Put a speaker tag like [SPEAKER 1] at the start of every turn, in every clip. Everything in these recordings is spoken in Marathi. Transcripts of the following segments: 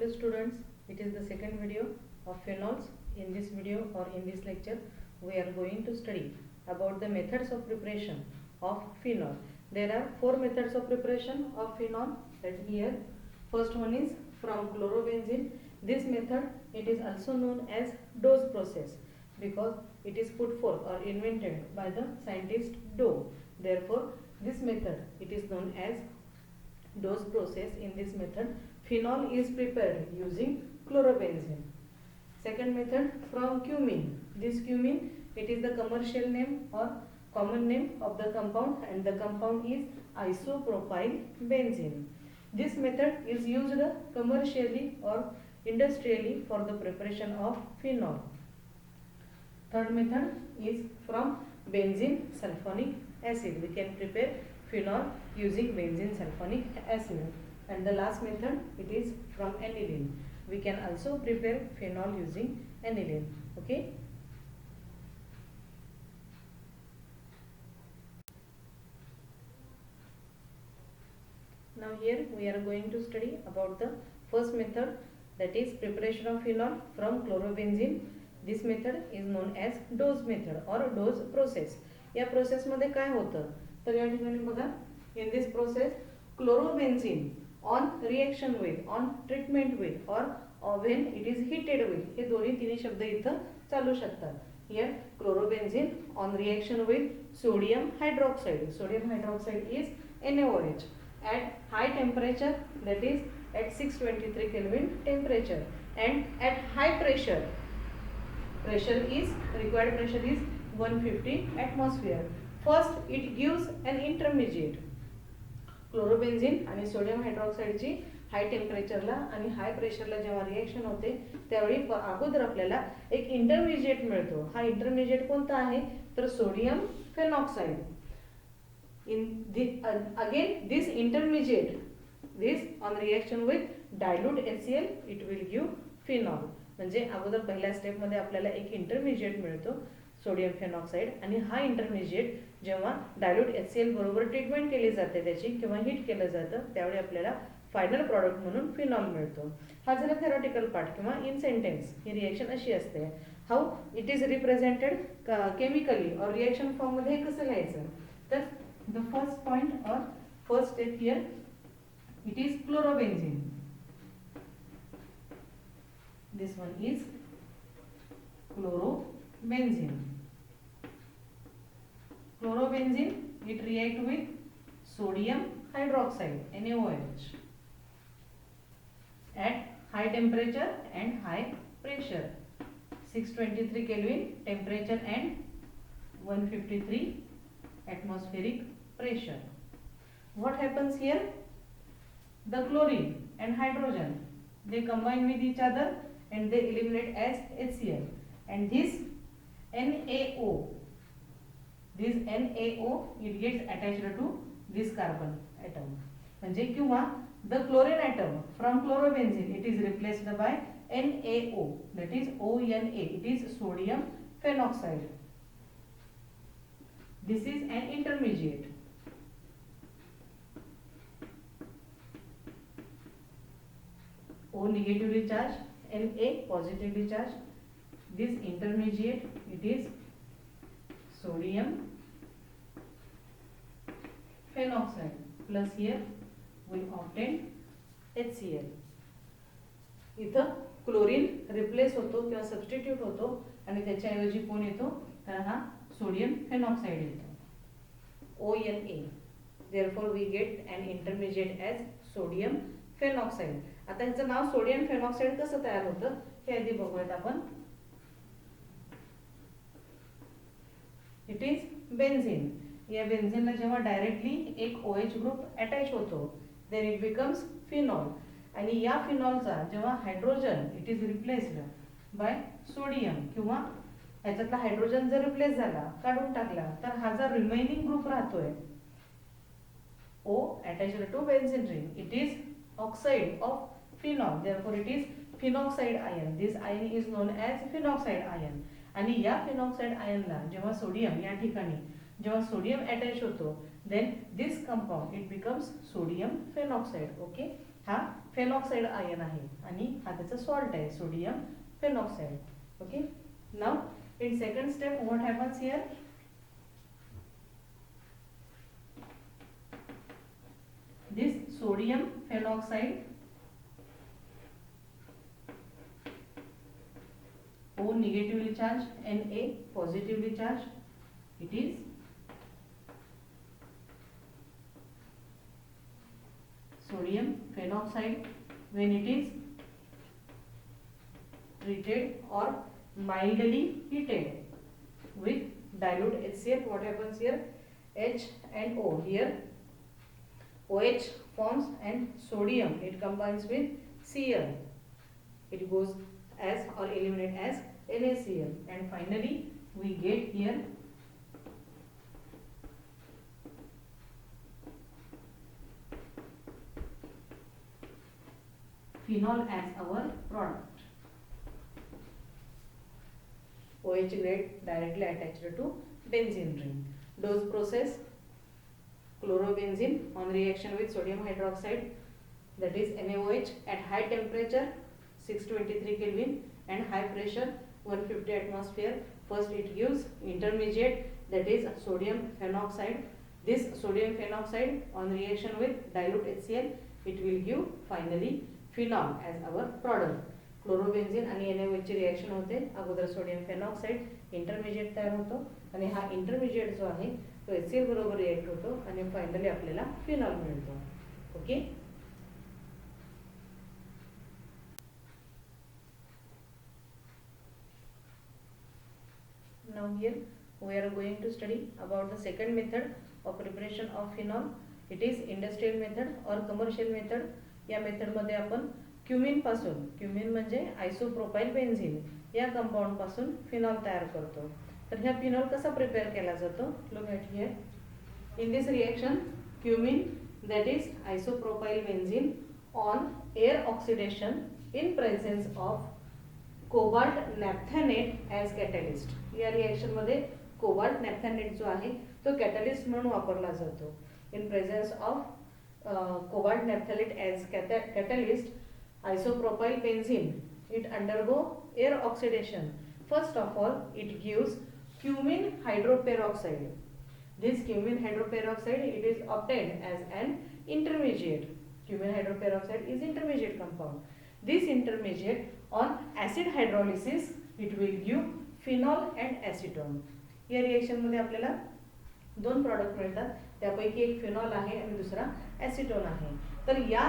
[SPEAKER 1] Hello students, it is the second video of phenols. In this video or in this lecture, we are going to study about the methods of preparation of phenol. There are four methods of preparation of phenol. That here, first one is from chlorobenzene. This method it is also known as Dose process because it is put forth or invented by the scientist Doe. Therefore, this method it is known as Dose process. In this method, phenol is prepared using chlorobenzene. Second method from cumene. This cumene it is the commercial name or common name of the compound, and the compound is isopropyl benzene. This method is used commercially or industrially for the preparation of phenol. Third method is from benzene sulfonic acid. We can prepare phenol using benzene sulfonic acid. And the last method it is from aniline. We can also prepare phenol using aniline. Okay. Now here we are going to study about the first method, that is preparation of phenol from chlorobenzene. This method is known as Dose method or Dose process. या प्रोसेस मध्ये काय होतं तर या ठिकाणी बघा, in this process chlorobenzene on reaction with, on treatment with or when it is heated with, हे दोन्ही तिन्ही शब्द इथं चालू शकतात. Here chlorobenzene on reaction with sodium hydroxide. Sodium hydroxide is NaOH at high temperature, that is at 623 Kelvin temperature, and at high pressure. Pressure is required pressure is 150 atmosphere. First it gives an intermediate. क्लोरोबेन्झीन आणि सोडियम हायड्रॉक्साईडची हाय टेम्परेचरला आणि हाय प्रेशरला जेव्हा रिएक्शन होते त्यावेळी अगोदर आपल्याला एक इंटरमिजिएट मिळतो. हा इंटरमिजिएट कोणता आहे तर sodium phenoxide. Again this intermediate, this on reaction with dilute HCl, it will give phenol. म्हणजे अगोदर पहिल्या स्टेप मध्ये आपल्याला एक इंटरमिजिएट मिळतो सोडियम फेनॉक्साइड, आणि हा इंटरमिजिएट जेव्हा डायल्यूट HCl बरोबर ट्रीटमेंट केली जाते त्याची किंवा हीट केलं जातं त्यावेळी आपल्याला फायनल प्रॉडक्ट म्हणून फिनॉल मिळतो. हा झाला थेरॉटिकल पार्ट किंवा इन सेंटेन्स ही रिएक्शन अशी असते. How it is represented chemically or reaction form मध्ये कसं लिहायचं तर the first point or first step here it is chlorobenzene. This one is chlorobenzene. Chlorobenzene it react with sodium hydroxide NaOH at high temperature and high pressure, 623 Kelvin temperature and 153 atmospheric pressure. What happens here? The chlorine and hydrogen they combine with each other and they eliminate as HCl, and this NaO it gets attached to this carbon atom. म्हणजे किंवा the chlorine atom from chlorobenzene it is replaced by NaO, that is ONA, it is sodium phenoxide. This is an intermediate. O negatively charged, Na positively charged. This intermediate it is sodium phenoxide plus here we obtain HCl. इथं क्लोरीन रिप्लेस होतो किंवा सबस्टिट्यूट होतो आणि त्याच्याऐवजी कोण येतो तर हा सोडियम फेनॉक्साइड येतो ONA. Therefore we get an intermediate as sodium phenoxide. आता ह्याचं नाव सोडियम फेनॉक्साइड कसं तयार होतं हे आधी बघूयात आपण. It is benzene. या बेन्झीनला जेव्हा डायरेक्टली एक OH ग्रुप अटॅच होतो देन इट बिकम्स फिनॉल, आणि या फिनॉलचा जेव्हा hydrogen it is replaced by sodium किंवा ह्याच्यातला हायड्रोजन जर रिप्लेस झाला काढून टाकला तर हा जो रिमेनिंग ग्रुप राहतोय O attached to benzene ring, it is oxide of phenol, therefore it is phenoxide ion. This ion is known as phenoxide ion. आणि या phenoxide ion ला जेव्हा सोडियम या ठिकाणी जेव्हा सोडियम अटॅच होतो then this compound it becomes sodium phenoxide. Okay, हा फेनॉक्साइड आयन आहे आणि हा त्याचा सॉल्ट आहे sodium phenoxide. Okay, now in second step what happens here, this sodium phenoxide O negatively charged, Na positively charged, it is sodium phenoxide. When it is treated or mildly heated with dilute HCl, what happens here, H and O, here OH forms and sodium it combines with Cl, it goes as or eliminate as NaCl, and finally we get here phenol as our product. OH grade directly attached to benzene ring. Dose process, chlorobenzene on reaction with sodium hydroxide, that is NaOH, at high temperature 623 Kelvin and high pressure 150 atmosphere. First it gives intermediate, that is sodium phenoxide. This sodium phenoxide on reaction with dilute HCl, it will give finally phenol as our product. क्लोरोबेन्झीन आणि NaOH ची रिएक्शन होते, अगोदर सोडियम फेनॉक्साइड इंटरमिजिएट तयार होतो आणि हा इंटरमिजिएट जो आहे तो HCl बरोबर रिएक्ट होतो आणि फायनली आपल्याला फिनॉल मिळतो. Okay, now here we are going to study about the second method of preparation of phenol. It is industrial method or commercial method. या मेथड मध्ये आपण क्युमिन पासून, क्युमिन म्हणजे आयसोप्रोपाइल बेन्झीन या कंपाऊंड पासून फिनॉल तयार करतो. तर ह्या फिनॉल कसा प्रिपेअर केला जातो, look at here. In this reaction cumin, that is isopropyl benzene, on air oxidation in presence of cobalt naphthanate as catalyst. या रिएक्शन मध्ये कोबाल्ट नॅप्थॅनेट जो आहे तो कॅटलिस्ट म्हणून वापरला जातो. In presence of cobalt naphthalate as catalyst, isopropyl benzene it undergo air oxidation. First of all it gives cumin hydroperoxide. This cumin hydroperoxide it is obtained as an intermediate. Cumin hydroperoxide is intermediate compound. This intermediate on acid hydrolysis it will give phenol and acetone. या रिएक्शन मध्ये आपल्याला दोन प्रॉडक्ट मिळतात, त्यापैकी एक फिनॉल आहे आणि दुसरा ॲसिटोन आहे. तर या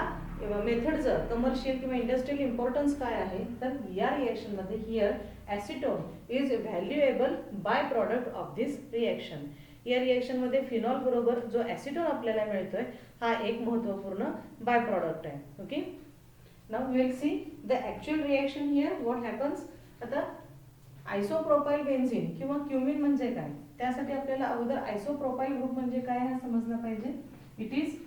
[SPEAKER 1] मेथडचं कमर्शियल किंवा इंडस्ट्रियल इम्पॉर्टन्स काय आहे, तर या रिएक्शन मध्ये here acetone is valuable by product of this reaction. या रिएक्शन मध्ये फिनॉल बरोबर जो ॲसिटोन आपल्याला मिळतोय हा एक महत्त्वपूर्ण बाय प्रॉडक्ट आहे. Okay, now we will see the actual reaction here what happens. आता आयसोप्रोपाइल बेन्झीन किंवा क्युमिन म्हणजे काय, त्यासाठी आपल्याला अगोदर आयसोप्रोपाइल ग्रुप म्हणजे काय हे समजलं पाहिजे. It is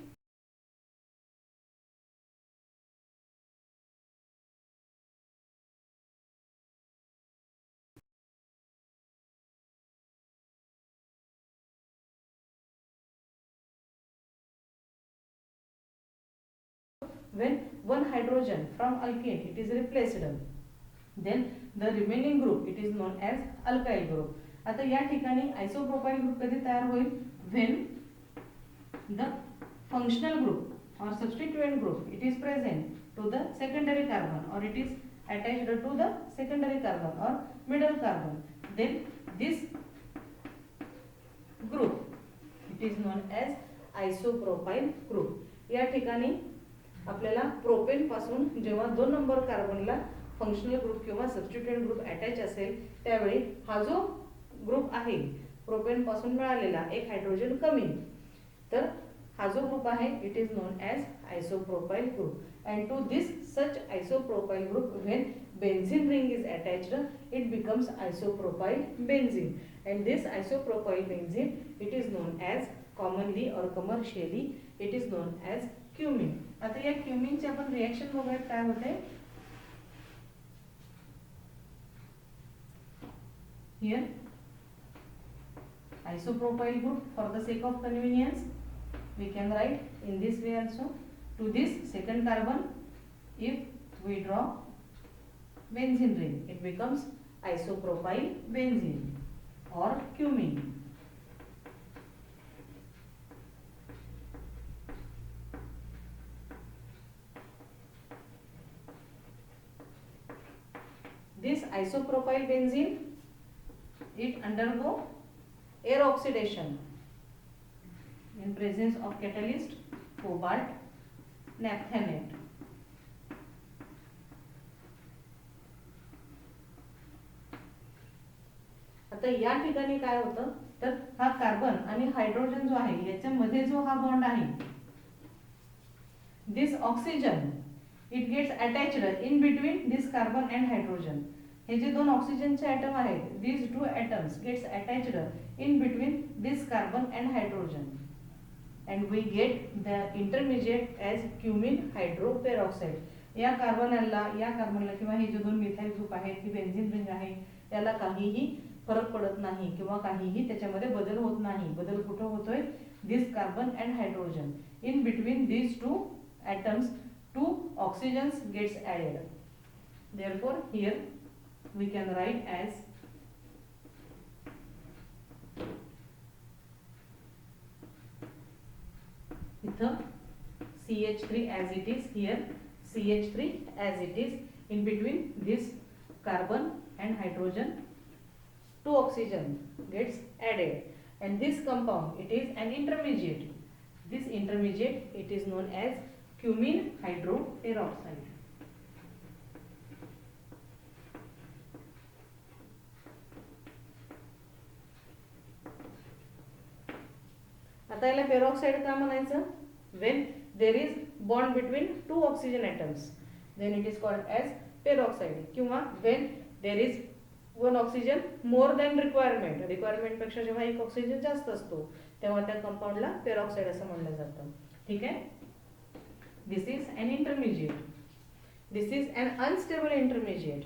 [SPEAKER 1] when one hydrogen from alkane it is replaced, then the remaining group it is known as alkyl group. आता या ठिकाणी आयसोप्रोपाइल ग्रुप कधी तयार होईल, when the functional group or substituent group it is present to the secondary carbon or it is attached to the secondary carbon or middle carbon, then this group it is known as isopropyl group. या ठिकाणी आपल्याला प्रोपेन पासून जेव्हा 2 नंबर कार्बनला फंक्शनल ग्रुप किंवा सबस्टिट्यूएंट ग्रुप अटॅच असेल त्यावेळी हा जो ग्रुप आहे प्रोपेन पासून मिळालेला एक हायड्रोजन कमी, तर हा जो ग्रुप आहे it is known as isopropyl group. And to this such isopropyl group when benzene ring is attached it becomes isopropyl benzene, and this isopropyl benzene it is known as commonly or commercially it is known as cumin. आता या क्युमिन चे आपण रिएक्शन बघूयात काय होते. Here isopropyl group, for the sake of convenience we can write in this way also to this second carbon. If we draw benzene ring, it becomes isopropyl benzene or cumene. This isopropyl benzene, it undergo air oxidation in presence of catalyst cobalt naphthenate. आता या ठिकाणी काय होतं तर हा कार्बन आणि हायड्रोजन जो आहे याच्यामध्ये जो हा बॉन्ड आहे, this oxygen it gets attached in between this carbon and hydrogen. हे जे दोन ऑक्सिजनचे ॲटम आहेत, these two atoms gets attached in between this carbon and hydrogen, and we get the intermediate as cumene hydroperoxide. या कार्बनला किंवा हे जे दोन मिथाइल ग्रुप आहेत, ही बेन्झीन रिंग आहे, याला काहीही फरक पडत नाही किंवा काहीही त्याच्यामध्ये बदल होत नाही. बदल कुठे होतोय? This carbon and hydrogen, in between these two atoms two oxygens gets added. Therefore here we can write as इथं CH3 as it is, here CH3 as it is, in between this carbon and hydrogen two oxygen gets added, and this compound it is an intermediate. This intermediate it is known as cumene hydroperoxide. आता याला पेरॉक्साइड का म्हणायचं? when there is bond between two oxygen atoms, then it is called as peroxide. किंवा when there is one oxygen more than requirement, requirement पेक्षा जेव्हा एक ऑक्सिजन जास्त असतो तेव्हा त्या कंपाऊंडला पेरॉक्साइड असं म्हणलं जातं. ठीक आहे. This is an intermediate. This is an unstable intermediate.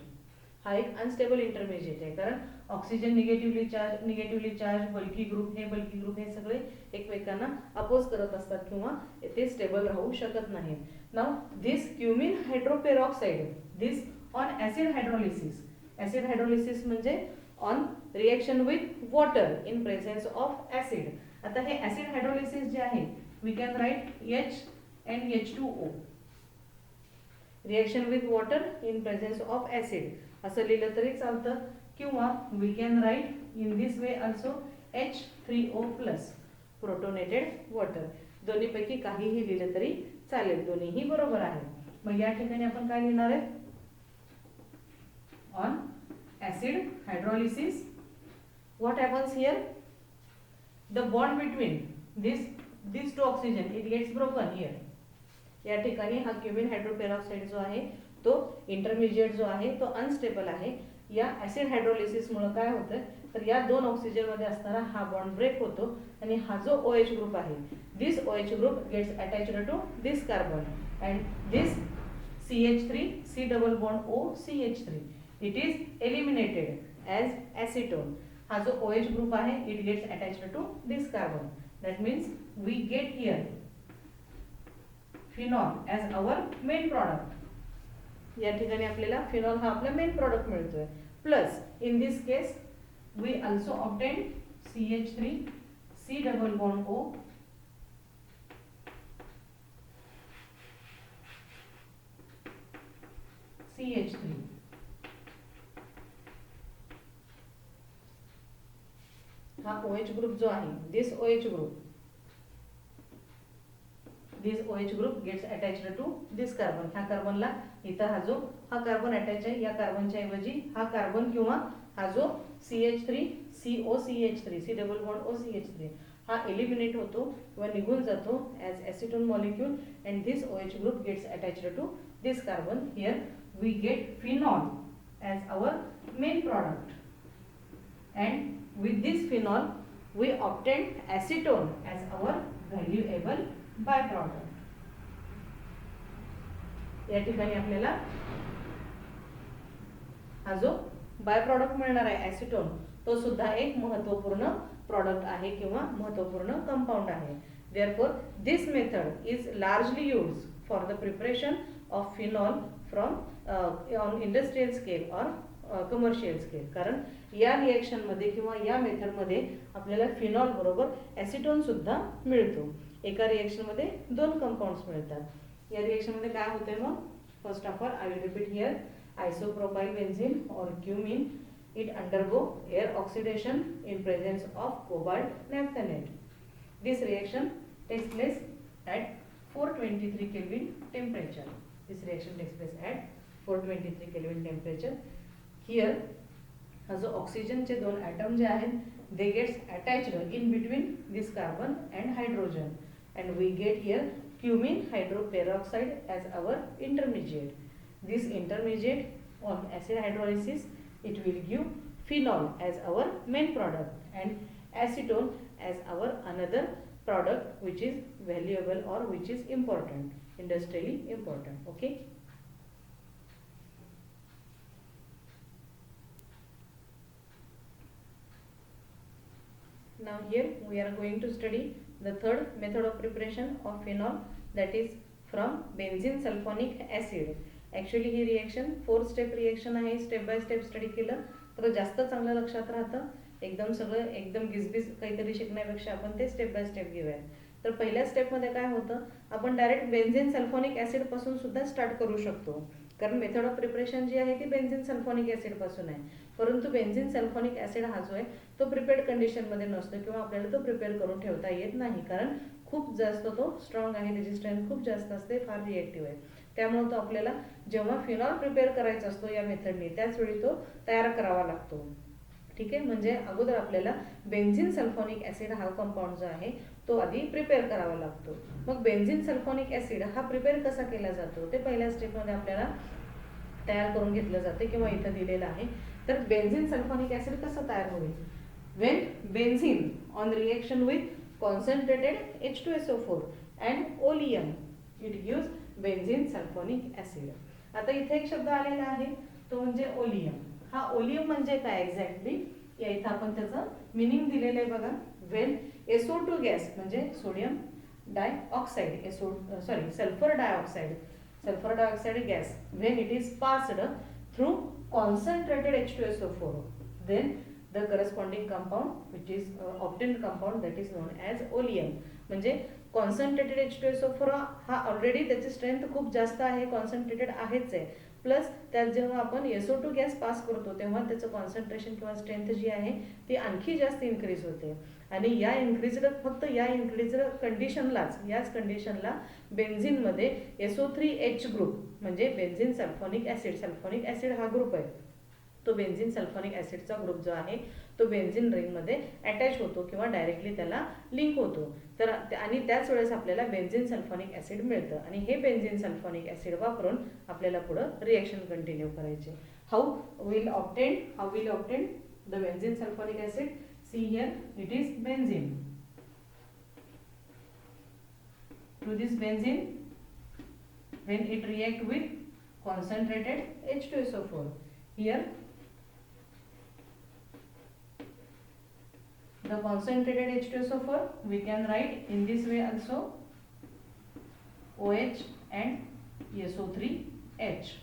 [SPEAKER 1] हा एक अनस्टेबल इंटरमिजिएट आहे, कारण oxygen negatively charge bulky group हे सगळे एकमेकांना अपोज करत असतात किंवा ते स्टेबल राहू शकत नाहीत. Now this cumene hydroperoxide, this on acid hydrolysis. Acid hydrolysis म्हणजे on reaction with water in presence of acid. आता हे ऍसिड हायड्रोलिसिस जे आहे, we can write H and H2O, reaction with water in presence of acid असं लिहिलं तरी चालतं, किंवा we can write in this way also H3O plus protonated water. दोन्हीपैकी काहीही लिहिलं तरी चालेल, दोन्हीही बरोबर आहे. मग या ठिकाणी आपण काय लिहिणार आहे? On acid hydrolysis what happens here? The bond between these two oxygen it gets broken here. या ठिकाणी हा क्युमिन हायड्रोपेरॉक्साइड जो आहे तो इंटरमिजिएट जो आहे तो अनस्टेबल आहे. या ऍसिड हायड्रोलिसिस मुळे काय होतं तर या दोन ऑक्सिजन मध्ये असणारा हा बॉन्ड ब्रेक होतो आणि हा जो OH ग्रुप आहे, this OH group gets attached to this carbon and this CH3 C double bond O CH3 it is eliminated as acetone. हा जो OH ग्रुप आहे it gets attached to this carbon. That means we get here phenol as our main product. या ठिकाणी आपल्याला फिनॉल हा आपला मेन प्रॉडक्ट मिळतोय. Plus in this case we also obtain CH3 C double bond O CH3. हा OH ग्रुप जो आहे, this OH group gets attached to this carbon. ह्या कार्बनला इथं हा कार्बन अटॅच आहे, या कार्बनच्या ऐवजी हा कार्बन किंवा हा जो CH3 COCH3 C double bond OCH3 हा एलिमिनेट होतो किंवा निघून जातो as acetone molecule and this OH group gets attached to this carbon. Here we get phenol as our main product and with this phenol we obtain acetone as our valuable by product. या ठिकाणी आपल्याला हा जो बाय प्रॉडक्ट मिळणार आहे ॲसिटोन, तो सुद्धा एक महत्त्वपूर्ण प्रॉडक्ट आहे किंवा महत्त्वपूर्ण कंपाऊंड आहे. Therefore this method is largely used for the preparation of phenol from on industrial scale or commercial scale. कारण या रिएक्शनमध्ये किंवा या मेथडमध्ये आपल्याला फिनॉल बरोबर ॲसिटोन सुद्धा मिळतो. एका रिएक्शनमध्ये 2 कंपाऊंड्स मिळतात. या रिएक्शनमध्ये काय होते मग? First of all I will repeat here. Isopropyl benzene or cumene, it undergo air oxidation in presence of cobalt naphthenate. This reaction takes place at 423 Kelvin temperature. This reaction takes place at 423 Kelvin temperature. Here जो ऑक्सिजनचे 2 ॲटम जे आहेत they gets attached in between this carbon and hydrogen, and we get here cumene hydroperoxide as our intermediate. This intermediate on acid hydrolysis, it will give phenol as our main product and acetone as our another product which is valuable or which is important, industrially important. Okay. Now here we are going to study the third method of preparation of phenol, that is from benzene sulfonic acid. Actually he reaction 4 step reaction आहे. स्टेप बाय स्टेप स्टडी केलं तर जास्त चांगलं लक्षात राहतं. एकदम सगळं एकदम गिजबिज काहीतरी शिकण्यापेक्षा आपण ते स्टेप बाय स्टेप घेऊयात. तर पहिल्या स्टेपमध्ये काय होतं, आपण डायरेक्ट बेन्झीन सल्फोनिक ॲसिड पासून सुद्धा स्टार्ट करू शकतो. कारण मेथड ऑफ प्रिपरेशन जी आहे ती बेन्झीन सल्फोनिक ॲसिड पासून आहे. परंतु बेन्झीन सल्फोनिक ॲसिड हा जो आहे तो प्रिपेअर्ड कंडिशनमध्ये नसतो किंवा आपल्याला तो प्रिपेअर करून ठेवता येत नाही. कारण खूप जास्त तो स्ट्रॉंग आहे, त्याची स्ट्रेंथ खूप जास्त असते, फार रिएक्टिव्ह आहे. त्यामुळे तो आपल्याला जेव्हा फिनॉल प्रिपेअर करायचा असतो या मेथडने त्याच वेळी तो तयार करावा लागतो. ठीक आहे. म्हणजे अगोदर आपल्याला बेन्झीन सल्फोनिक ॲसिड हा कंपाऊंड जो आहे तो आधी प्रिपेअर करावा लागतो. मग बेन्झीन सल्फोनिक ॲसिड हा प्रिपेअर कसा केला जातो ते पहिल्या स्टेपमध्ये आपल्याला तयार करून घेतलं जाते किंवा इथं दिलेलं आहे. तर बेन्झीन सल्फोनिक ॲसिड कसं तयार होईल? When benzene on reaction with concentrated H2SO4 and oleum it gives benzene sulphonic acid. आता इथे एक शब्द आलेला आहे तो म्हणजे ओलियम. हा ओलियम म्हणजे काय एक्झॅक्टली या इथं आपण त्याचं मिनिंग दिलेलं आहे बघा. व्हेन SO2 गॅस म्हणजे sodium dioxide sulphur dioxide gas, when it is passed through concentrated H2SO4, then the corresponding compound which is obtained compound that is known as oleum. म्हणजे कॉन्सन्ट्रेटेड H2SO4 हा ऑलरेडी त्याची स्ट्रेंथ खूप जास्त आहे, कॉन्सन्ट्रेटेड आहेच आहे. प्लस त्यात जेव्हा आपण SO2 गॅस पास करतो तेव्हा त्याचं कॉन्सन्ट्रेशन किंवा स्ट्रेंथ जी आहे ती आणखी जास्त इन्क्रीज होते. आणि या इन्क्रीज कंडिशनलाच याच कंडिशनला बेन्झीनमध्ये SO3H ग्रुप म्हणजे बेन्झीन सल्फोनिक ॲसिड हा ग्रुप आहे. तो बेन्झीन सल्फोनिक ॲसिडचा ग्रुप जो आहे तो बेन्झीन रिंगमध्ये अटॅच होतो किंवा डायरेक्टली त्याला लिंक होतो. तर आणि त्याच वेळेस आपल्याला बेन्झीन सल्फोनिक ॲसिड मिळतं आणि हे बेन्झीन सल्फोनिक ॲसिड वापरून आपल्याला पुढं रिएक्शन कंटिन्यू करायचे. How will obtain the benzene sulphonic acid? See here it is benzene. To this benzene, when it react with concentrated H2SO4, here the concentrated H2SO4 we can write in this way also, OH and SO3H.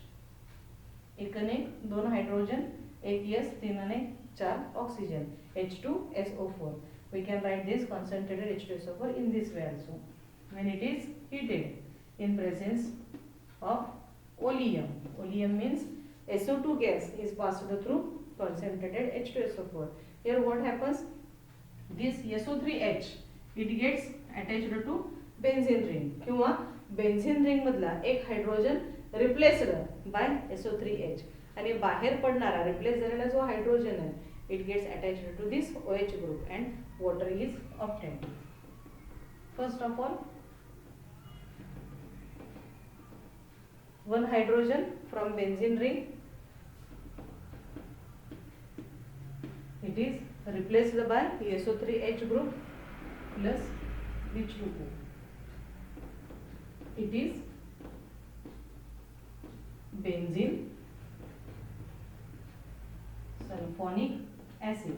[SPEAKER 1] एक अनेक 2 हाइड्रोजन, एक S, 3 अनेक 4 oxygen, H2SO4. We can write this concentrated H2SO4 in this way also. When it is heated in presence of oleum means SO2 gas is passed through concentrated H2SO4. Here what happens? This SO3H it gets attached to benzene ring किंवा benzene ring मधला एक हाइड्रोजन replaced by SO3H आणि बाहेर पडणारा रिप्लेस झालेला जो हाइड्रोजन आहे it gets attached to this OH group and water is obtained. First of all, one hydrogen from benzene ring it is replaced by SO3H group plus H2O. It is benzene sulphonic acid.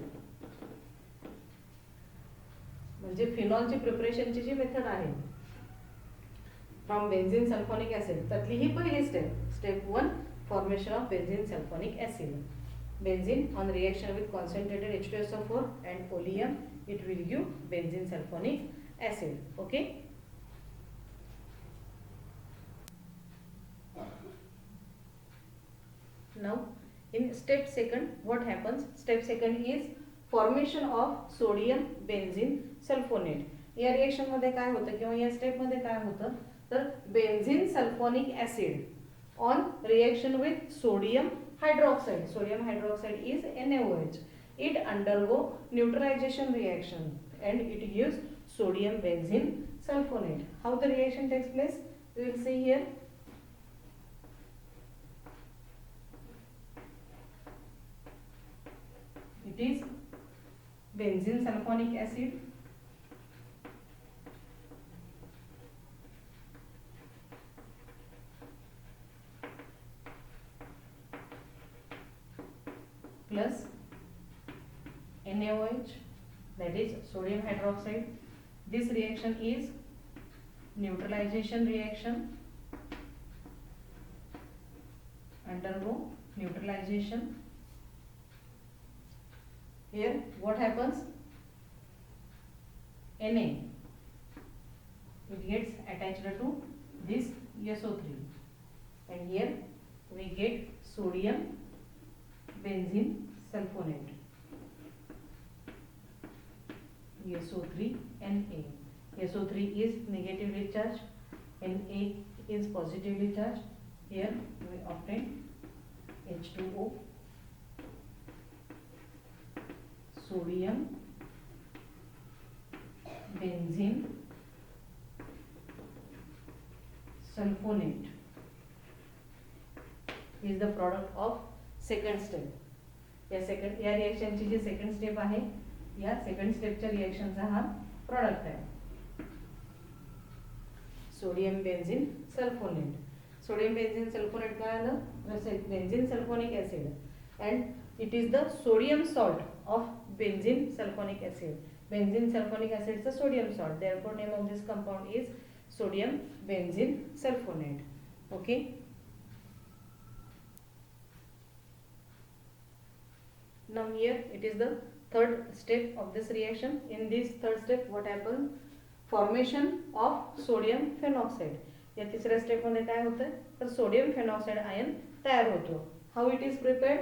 [SPEAKER 1] म्हणजे फिनॉलची प्रिपरेशनची जी मेथड आहे फ्रॉम बेन्झीन सल्फोनिक ॲसिड. त्यातली ही पहिली step, step 1, formation of benzene sulphonic acid. Benzene on reaction with concentrated H2SO4 and oleum, it will give benzene sulfonic acid. Okay. Now in step second, what happens? Step second is formation of sodium benzene sulfonate. या रिएक्शन मध्ये काय होतं किंवा या स्टेप मध्ये काय होतं तर benzene sulphonic acid on reaction with sodium hydroxide. Sodium hydroxide is NaOH. It undergo neutralization reaction and it gives sodium benzene sulfonate. How the reaction takes place? We will see here. It is benzene sulfonic acid plus NaOH, that is sodium hydroxide. This reaction is neutralization reaction, undergo neutralization. Here what happens? Na, it gets attached to this SO3 and here we get sodium benzene sulfonate, SO3Na. SO3 is negatively charged, Na is positively charged. Here we obtain H2O, sodium benzene sulfonate is the product of second step. या रिएक्शनची जी सेकंड स्टेप आहे या सेकंड स्टेपच्या रिएक्शनचा हा प्रोडक्ट आहे. Sodium benzene sulphonate. Sodium benzene sulphonate काय आलं? Benzene sulphonic acid and it is the sodium salt of benzene sulphonic acid. Benzene sulphonic ऍसिडचं sodium salt. Therefore name of this compound is sodium benzene sulphonate. Okay. Now here it is the third step of this reaction. In this third step what happens? Formation of sodium phenoxide. या तिसऱ्या स्टेप मध्ये काय होतं तर सोडियम फेनॉक्साइड आयन तयार होतो. How it is prepared?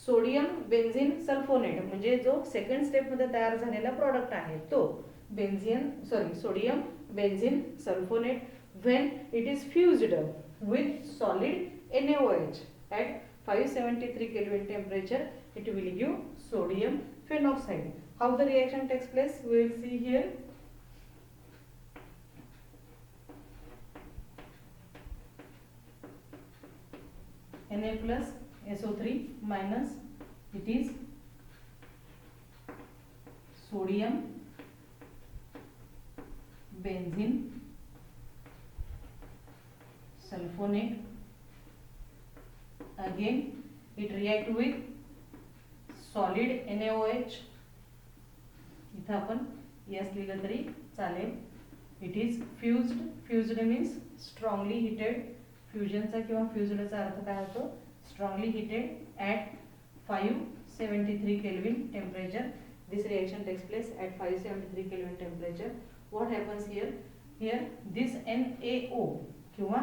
[SPEAKER 1] Sodium benzene sulphonate म्हणजे जो सेकंड स्टेप मध्ये तयार झालेला प्रोडक्ट आहे तो sodium benzene sulphonate when it is fused with solid NaOH at 573 Kelvin temperature, it will give sodium phenoxide. How the reaction takes place? We will see here. Na plus SO3 minus, it is sodium benzene sulfonate. Again it react with solid NaOH. इथं आपण S लिहिलं तरी चालेल. It is fused. Fused means strongly heated. फ्युजनचा किंवा फ्युज्डचा अर्थ काय होतो? strongly heated at 573 Kelvin temperature. This reaction takes place at 573 Kelvin temperature. What happens here? Here this NaO किंवा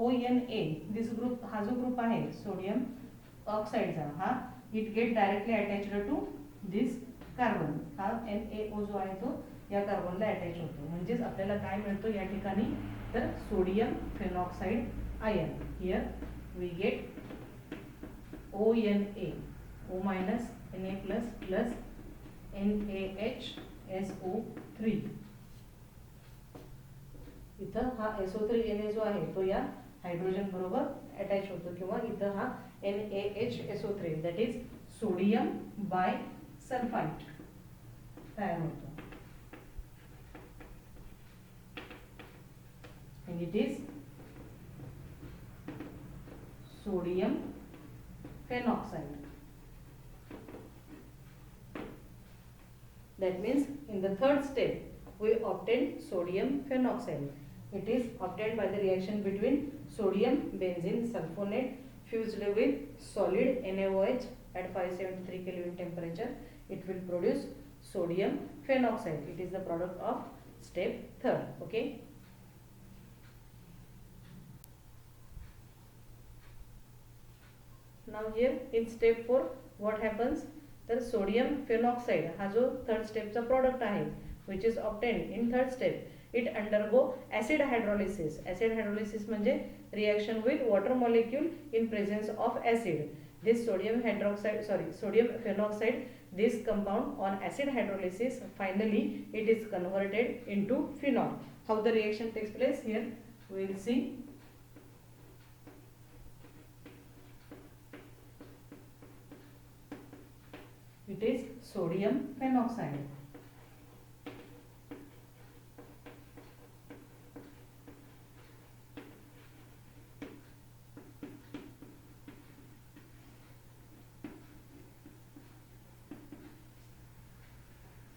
[SPEAKER 1] ONA, this group, हा जो ग्रुप आहे सोडियम ऑक्साइडचा, हा it get directly attached to this carbon. हा NaO जो आहे तो या कार्बनला अटॅच होतो. म्हणजेच आपल्याला काय मिळतो या ठिकाणी तर sodium phenoxide ion. Here we get ONA, O minus Na plus plus NaHSO3. इथं हा SO3 Na जो आहे तो या हायड्रोजन बरोबर अटॅच होतो किंवा इथं हा NaHSO3 that is sodium bisulphide तयार होतो. and it is sodium phenoxide. That means in the third step we obtain sodium phenoxide. It is obtained by the reaction between sodium benzene sulfonate fused with solid NaOH at 573 Kelvin temperature. It will produce sodium phenoxide. It is the product of step 3rd. Okay. Now here in step 4 what happens? तर सोडियम फेनॉक्साइड हा जो थर्ड स्टेपचा प्रोडक्ट आहे which is obtained in third step it undergo acid hydrolysis. Acid hydrolysis म्हणजे reaction with water molecule in presence of acid. This sodium phenoxide, this compound on acid hydrolysis finally it is converted into phenol. How the reaction takes place here we will see. It is sodium phenoxide.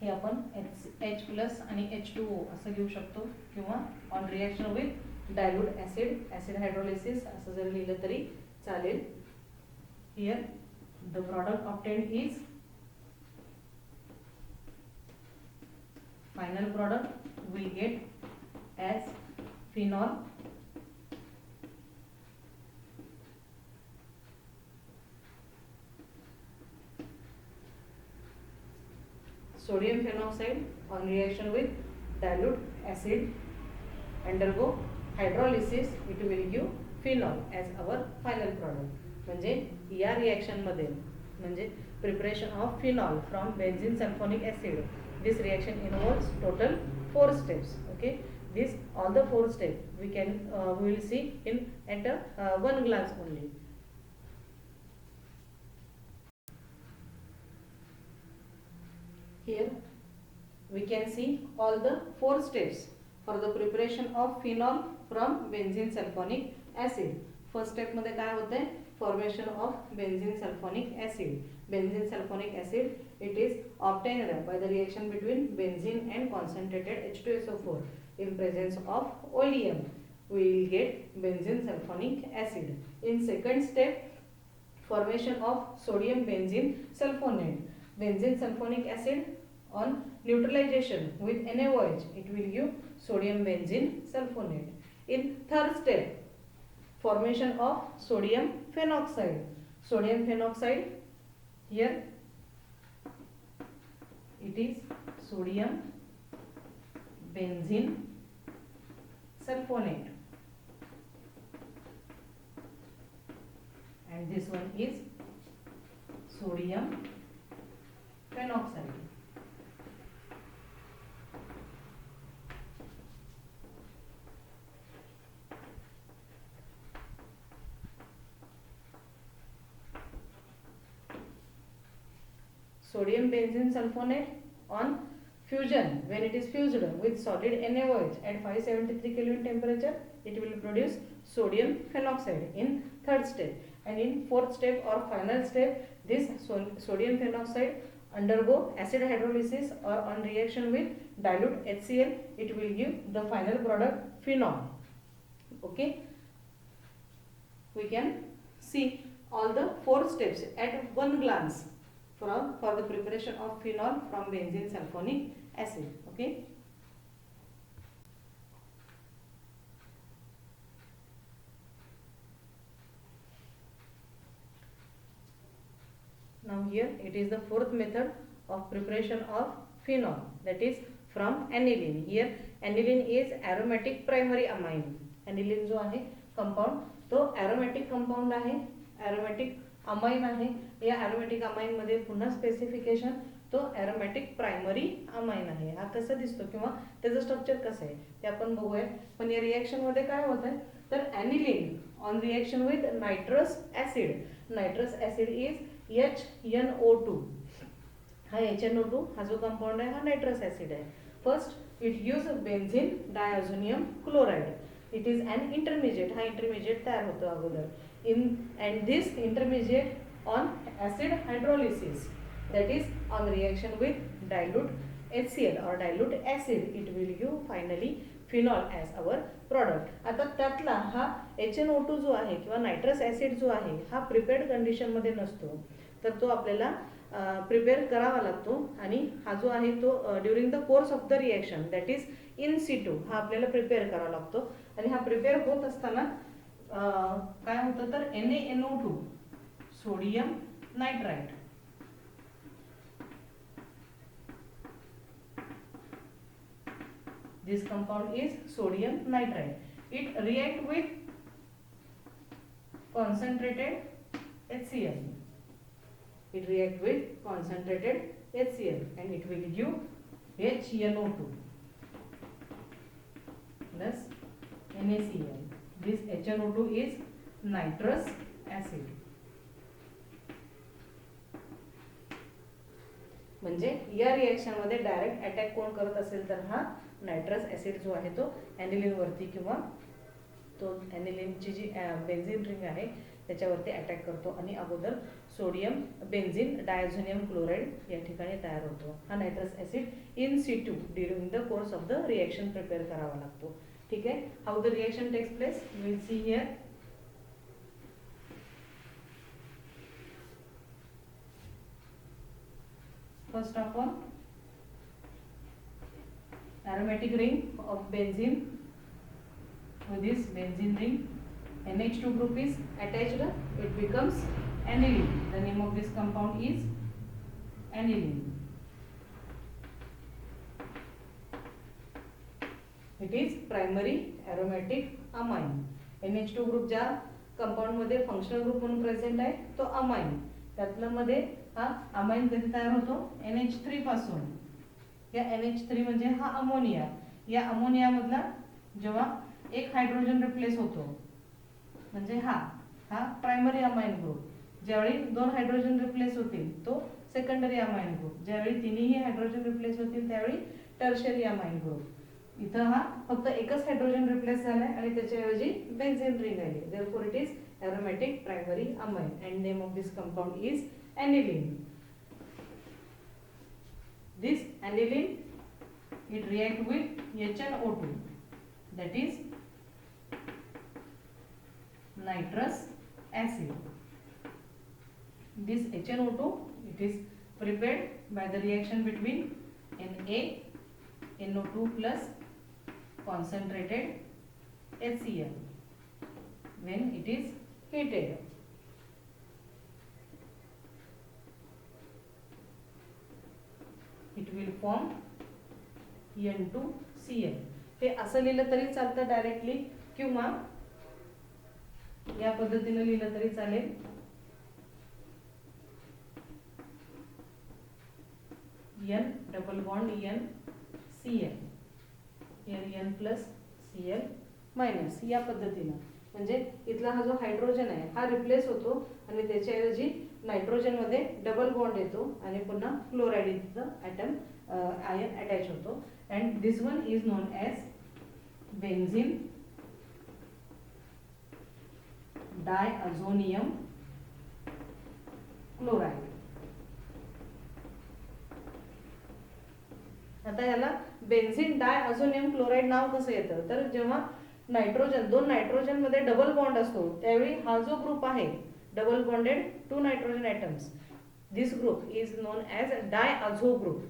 [SPEAKER 1] हे आपण H प्लस आणि H2O असं घेऊ शकतो किंवा on reaction with dilute acid hydrolysis असं जर लिहिलं तरी चालेल. Here the product obtained is final product we get as phenol. Sodium phenoxide on reaction with dilute acid undergo hydrolysis it will give phenol as our final product. म्हणजे या रिएक्शन मध्ये म्हणजे preparation of phenol from benzene sulphonic acid. This reaction involves total 4 steps. Okay, this all the 4 steps we will see in at one glance only. Here we can see all the 4 steps for the preparation of phenol from benzene sulfonic acid. First step मध्ये काय होते? Formation of benzene sulfonic acid. Benzene sulfonic acid it is obtained by the reaction between benzene and concentrated H2SO4 in presence of oleum. We will get benzene sulfonic acid. In second step, formation of sodium benzene sulfonate. Benzene sulfonic acid on neutralization with NaOH it will give sodium benzene sulfonate. In third step, formation of sodium phenoxide. Sodium phenoxide here it is sodium benzene sulfonate and this one is sodium phenoxide. Sodium benzene sulfonate on fusion, when it is fused with solid NaOH at 573 Kelvin temperature, it will produce sodium phenoxide in third step. And in fourth step or final step, this sodium phenoxide undergo acid hydrolysis or on reaction with dilute HCl, it will give the final product phenol. Okay, we can see all the 4 steps at one glance for the preparation of phenol from benzene sulfonic acid. Okay, now here it is the fourth method of preparation of phenol, that is from aniline. Here aniline is aromatic primary amine. Aniline जो आहे कंपाउंड तो aromatic कंपाउंड आहे, aromatic अमाइन आहे. या एरोमॅटिक अमाइन मध्ये पुन्हा स्पेसिफिकेशन तो एरोमॅटिक प्रायमरी अमाइन आहे. हा कसा दिसतो किंवा त्याचं स्ट्रक्चर कसं आहे ते आपण बघूया. पण या रिएक्शन मध्ये काय होत आहे तर aniline on reaction with nitrous acid. Nitrous acid is HNO2. हा HNO2 हा जो कंपाउंड आहे हा नायट्रस ऍसिड आहे. First it use benzene diazonium chloride. It is an intermediate. हा इंटरमिजिएट तयार होतो अगोदर and this intermediate on acid hydrolysis, that is on reaction with dilute HCl or dilute acid, it will give finally phenol as our product. आता त्यातला हा HNO2 जो आहे किंवा नायट्रस ॲसिड जो आहे हा प्रिपेअर्ड कंडिशनमध्ये नसतो, तर तो आपल्याला प्रिपेअर करावा लागतो. आणि हा जो आहे तो during the course of the reaction that is in Situ हा आपल्याला प्रिपेअर करावा लागतो. आणि हा प्रिपेअर होत असताना काय होतं तर NaNO2 sodium nitrite this compound is sodium nitrite. It react with concentrated HCl. It react with concentrated HCl and it will give HNO2 plus NaCl. This HNO2 is nitrous acid. म्हणजे या रिएक्शन मध्ये डायरेक्ट अटॅक कोण करत असेल तर हा नायट्रस ॲसिड जो आहे तो ॲनिलीन वरती किंवा तो ॲनिलीनची जी बेन्झिन रिंग आहे त्याच्यावरती अटॅक करतो आणि अगोदर सोडियम बेन्झिन डायझोनियम क्लोराईड या ठिकाणी तयार होतो. हा nitrous acid in situ during the course of the reaction prepare करावा लागतो. ठीक आहे. How the reaction takes place you will see here. First of all, aromatic ring of benzene with this benzene ring NH2 group is attached, it becomes aniline. The name of this compound is aniline. It is primary aromatic amine. NH2 group ज्या कंपाउंड मध्ये फंक्शनल ग्रुप म्हणून प्रेझेंट आहे तो अमाइन. त्यातल्या मध्ये हा अमाइन कधी तयार होतो NH3 पासून. या NH3 म्हणजे हा अमोनिया. या अमोनिया मधला जेव्हा एक हायड्रोजन रिप्लेस होतो म्हणजे हा प्रायमरी अमाइन ग्रुप. ज्यावेळी दोन हायड्रोजन रिप्लेस होतील तो सेकंडरी अमाइन ग्रुप. ज्यावेळी तिन्ही हायड्रोजन रिप्लेस होतील त्यावेळी टर्शरी अमाइन ग्रुप. इथं हा फक्त एकच हायड्रोजन रिप्लेस झालाय आणि त्याच्याऐवजी बेन्झीन रिंग आली. Therefore it is aromatic primary amine and name of this compound is aniline. This aniline it react with HNO2 that is nitrous acid. This HNO2 it is prepared by the reaction between NaNO2 plus concentrated HCl when it is heated. It will form N2Cl. हे असं लिहिलं तरी चालतं डायरेक्टली किंवा या पद्धतीने लिहिलं तरी चालेल. N double bond NCl. N plus Cl minus या पद्धतीनं. म्हणजे इथला हा जो हायड्रोजन आहे हा रिप्लेस होतो आणि त्याच्याऐवजी नायट्रोजन मध्ये डबल बॉन्ड येतो आणि पुन्हा क्लोराईड इथं ॲटम आयन अटॅच होतो. And this one is known as benzene diazonium chloride. आता याला बेन्झीन डायअझोनियम क्लोराईड नाव कसं येतं तर जेव्हा नायट्रोजन दोन नायट्रोजन मध्ये डबल बॉन्ड असतो त्यावेळी हा जो ग्रुप आहे double bonded to nitrogen atoms this group is known as diazo group.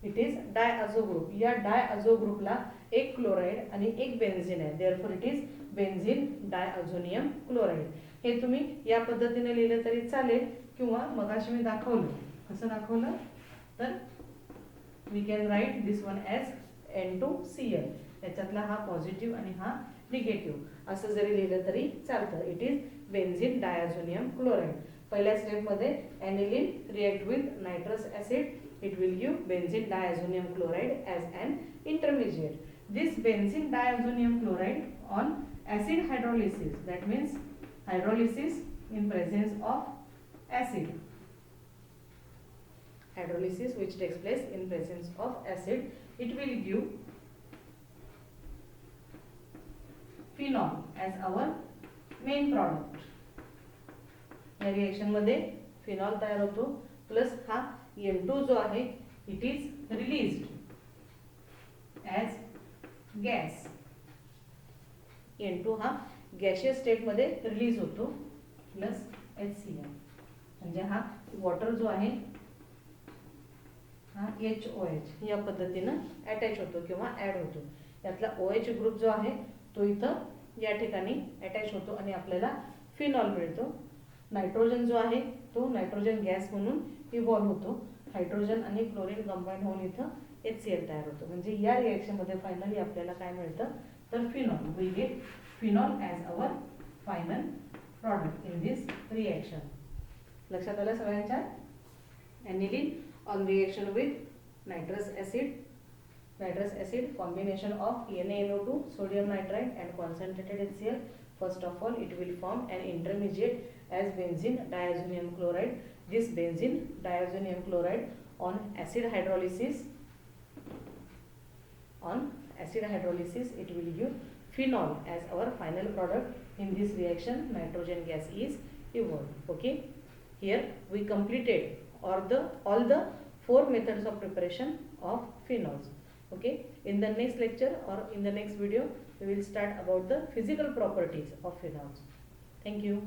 [SPEAKER 1] It is diazo group. या डायअझो ग्रुपला एक क्लोराईड आणि एक बेन्झीन आहे. Therefore it is benzene diazonium chloride. हे तुम्ही या पद्धतीने लिहिलं तरी चालेल किंवा मगाशी मी दाखवलं. कसं दाखवलं तर we can write this one as N2Cl. त्याच्यातला हा पॉझिटिव्ह आणि हा निगेटिव्ह असं जरी लिहिलं तरी चालतं. It is benzene diazonium chloride. पहिल्या स्टेपमध्ये aniline react with nitrous acid. It will give benzene diazonium chloride as an intermediate. This benzene diazonium chloride on acid hydrolysis that means hydrolysis in presence of acid. Hydrolysis which takes place in presence of acid, it will give phenol as our main product. या रिएक्शन मध्ये फिनॉल तयार होतो प्लस हा N2 जो आहे it is released as gas. N2 हा गॅशियस स्टेटमध्ये रिलीज होतो प्लस HCl, म्हणजे हा वॉटर जो आहे हा HOH या पद्धतीनं अटॅच होतो किंवा ॲड होतो. यातला OH ग्रुप जो आहे तो इथं या ठिकाणी अटॅच होतो आणि आपल्याला फिनॉल मिळतो. नायट्रोजन जो आहे तो नायट्रोजन गॅस म्हणून इव्हॉल्व होतो. हायड्रोजन आणि क्लोरीन कंबाईन होऊन इथं HCl तयार होतो. म्हणजे या रिएक्शनमध्ये फायनली आपल्याला काय मिळतं तर phenol. We get phenol as our final product in this reaction. लक्षात आलं सगळ्यांच्या? aniline on reaction with nitrous acid combination of NaNO2 sodium nitrite and concentrated HCl. First of all, it will form an intermediate as benzene diazonium chloride. This benzene diazonium chloride on acid hydrolysis it will give phenol as our final product. In this reaction nitrogen gas is evolved. Okay, here we completed all the 4 methods of preparation of phenols. Okay, in the next lecture or in the next video we will start about the physical properties of phenols. Thank you.